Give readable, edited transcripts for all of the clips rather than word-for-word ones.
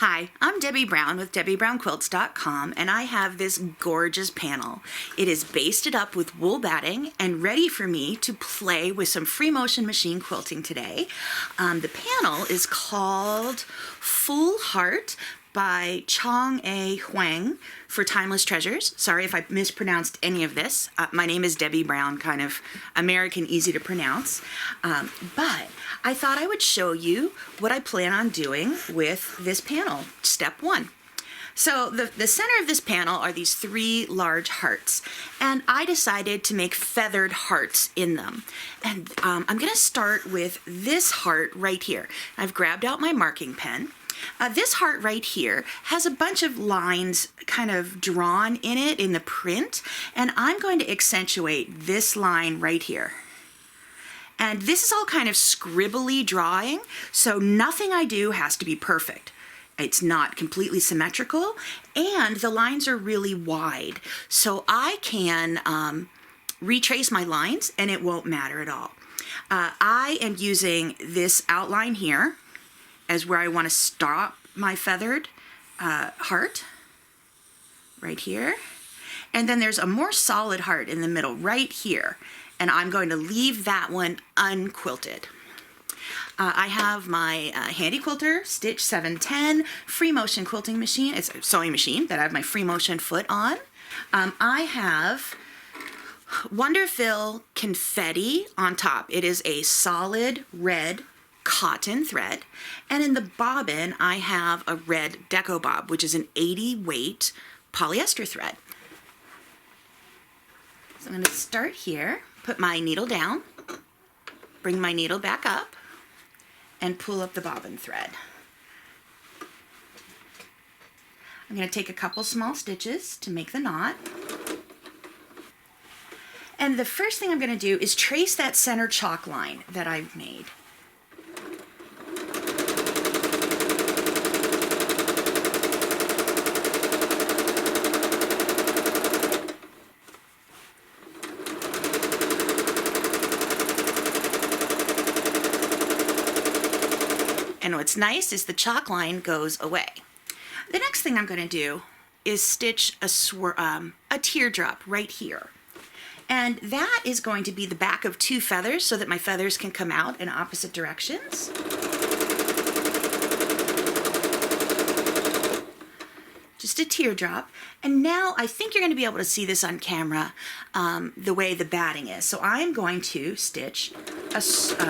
Hi, I'm Debbie Brown with DebbieBrownQuilts.com, and I have this gorgeous panel. It is basted up with wool batting and ready for me to play with some free motion machine quilting today. The panel is called Full Heart by Chong A. Huang for Timeless Treasures. Sorry if I mispronounced any of this. My name is Debbie Brown, kind of American, easy to pronounce. But I thought I would show you what I plan on doing with this panel. Step one. So the center of this panel are these three large hearts, and I decided to make feathered hearts in them. And I'm going to start with this heart right here. I've grabbed out my marking pen. This heart right here has a bunch of lines kind of drawn in it in the print, and I'm going to accentuate this line right here. And this is all kind of scribbly drawing, so nothing I do has to be perfect. It's not completely symmetrical, and the lines are really wide, so I can retrace my lines and it won't matter at all. I am using this outline here as where I want to stop my feathered heart, right here. And then there's a more solid heart in the middle, right here. And I'm going to leave that one unquilted. I have my Handy Quilter Stitch 710 free motion quilting machine. It's a sewing machine that I have my free motion foot on. I have Wonderfill Confetti on top. It is a solid red cotton thread, and in the bobbin I have a red Deco Bob, which is an 80 weight polyester thread. So I'm going to start here, put my needle down, bring my needle back up, and pull up the bobbin thread. I'm going to take a couple small stitches to make the knot. And the first thing I'm going to do is trace that center chalk line that I've made. And what's nice is the chalk line goes away. The next thing I'm going to do is stitch a teardrop right here. And that is going to be the back of two feathers so that my feathers can come out in opposite directions. Just a teardrop. And now I think you're going to be able to see this on camera, the way the batting is. So I'm going to stitch a filigree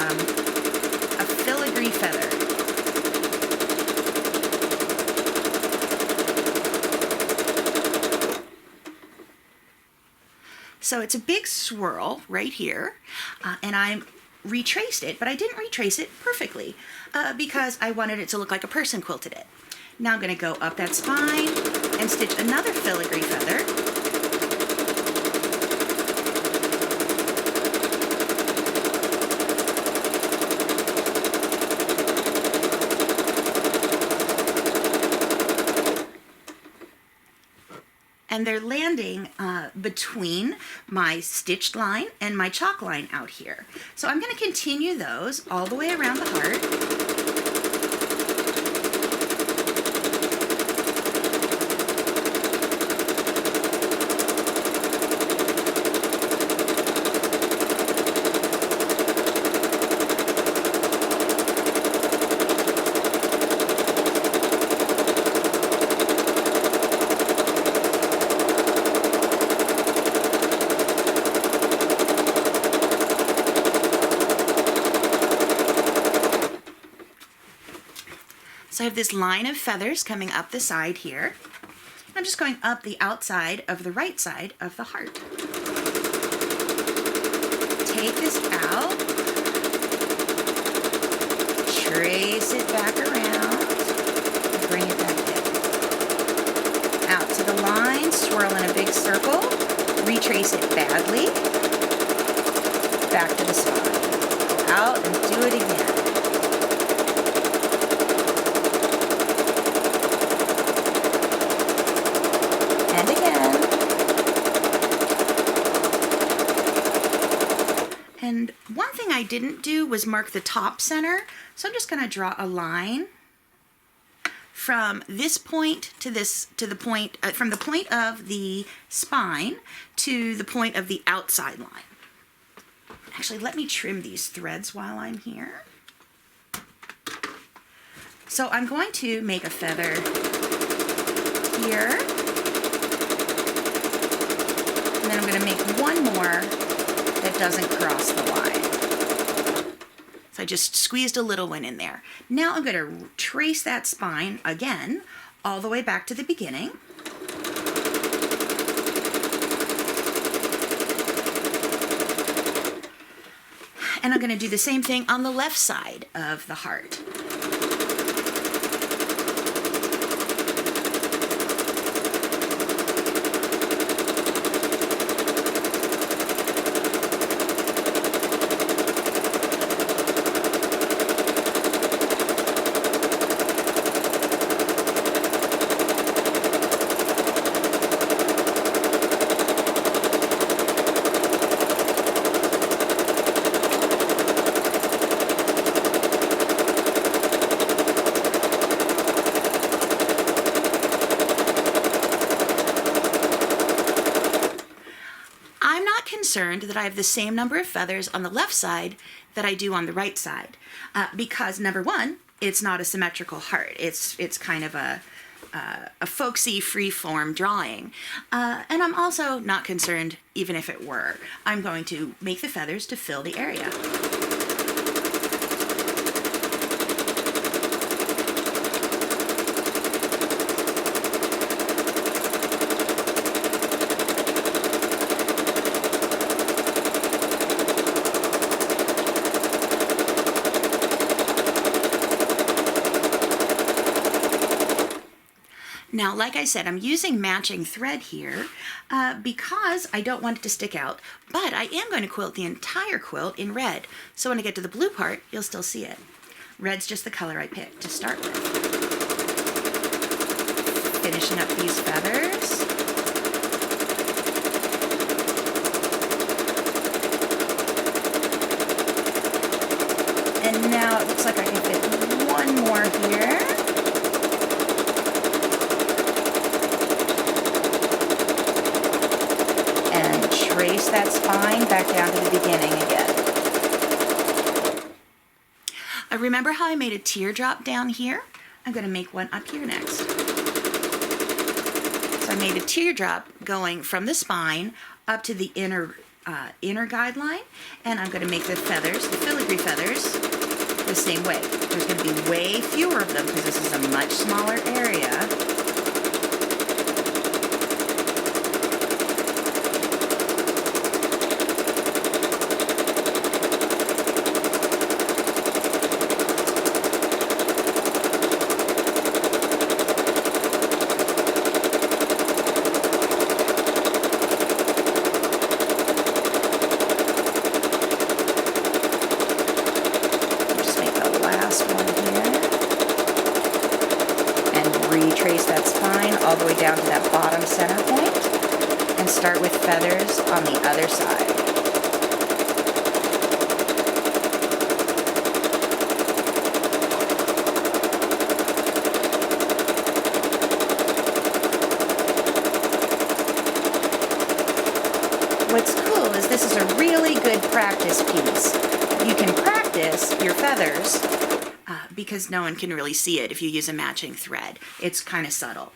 feather. So it's a big swirl right here, and I retraced it, but I didn't retrace it perfectly because I wanted it to look like a person quilted it. Now I'm going to go up that spine and stitch another filigree feather. And they're landing between my stitched line and my chalk line out here. So I'm going to continue those all the way around the heart. So I have this line of feathers coming up the side here. I'm just going up the outside of the right side of the heart. Take this out, trace it back around, and bring it back in. Out to the line, swirl in a big circle, retrace it badly, back to the spine. Out and do it again. And again. And one thing I didn't do was mark the top center, so I'm just going to draw a line from this point to the point, from the point of the spine to the point of the outside line. Actually, let me trim these threads while I'm here. So I'm going to make a feather here, and then I'm going to make one more that doesn't cross the line. So I just squeezed a little one in there. Now I'm going to trace that spine again all the way back to the beginning. And I'm going to do the same thing on the left side of the heart. Concerned that I have the same number of feathers on the left side that I do on the right side, because number one, it's not a symmetrical heart. It's kind of a folksy free-form drawing, and I'm also not concerned even if it were. I'm going to make the feathers to fill the area. Now, like I said, I'm using matching thread here because I don't want it to stick out, but I am going to quilt the entire quilt in red. So when I get to the blue part, you'll still see it. Red's just the color I picked to start with. Finishing up these feathers. And now it looks like I can fit one more here. Trace that spine back down to the beginning again. Remember how I made a teardrop down here? I'm going to make one up here next. So I made a teardrop going from the spine up to the inner guideline, and I'm going to make the feathers, the filigree feathers, the same way. There's going to be way fewer of them because this is a much smaller area. Retrace that spine all the way down to that bottom center point and start with feathers on the other side. What's cool is this is a really good practice piece. You can practice your feathers because no one can really see it if you use a matching thread. It's kind of subtle.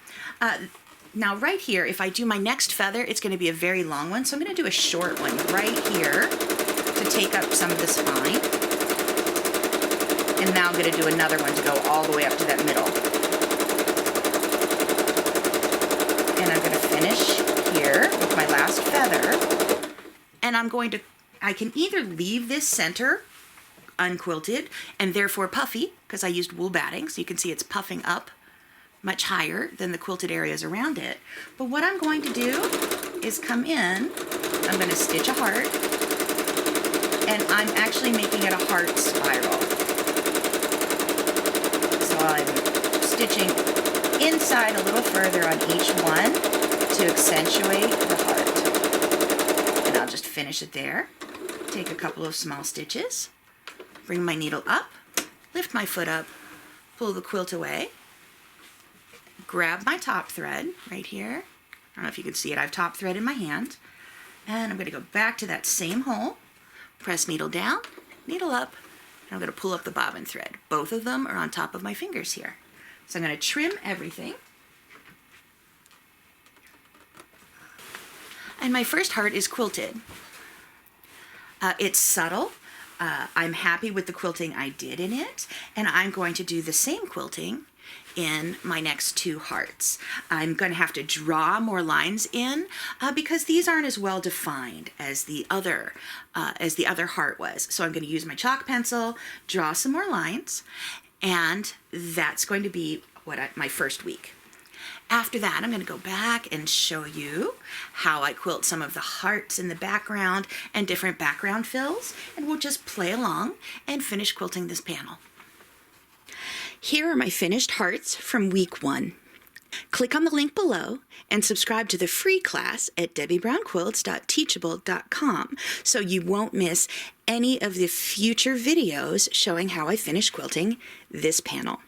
Now right here, if I do my next feather, it's going to be a very long one, so I'm going to do a short one right here to take up some of the spine. And now I'm going to do another one to go all the way up to that middle. And I'm going to finish here with my last feather. And I can either leave this center unquilted and therefore puffy because I used wool batting, so you can see it's puffing up much higher than the quilted areas around it. But what I'm going to do is come in, I'm going to stitch a heart, and I'm actually making it a heart spiral. So I'm stitching inside a little further on each one to accentuate the heart. And I'll just finish it there. Take a couple of small stitches. Bring my needle up, lift my foot up, pull the quilt away, grab my top thread right here. I don't know if you can see it. I have top thread in my hand. And I'm going to go back to that same hole, press needle down, needle up, and I'm going to pull up the bobbin thread. Both of them are on top of my fingers here. So I'm going to trim everything. And my first heart is quilted. It's subtle. I'm happy with the quilting I did in it, and I'm going to do the same quilting in my next two hearts. I'm going to have to draw more lines in because these aren't as well defined as the other heart was. So I'm going to use my chalk pencil, draw some more lines, and that's going to be my first week. After that, I'm going to go back and show you how I quilt some of the hearts in the background and different background fills, and we'll just play along and finish quilting this panel. Here are my finished hearts from week 1. Click on the link below and subscribe to the free class at debbiebrownquilts.teachable.com so you won't miss any of the future videos showing how I finish quilting this panel.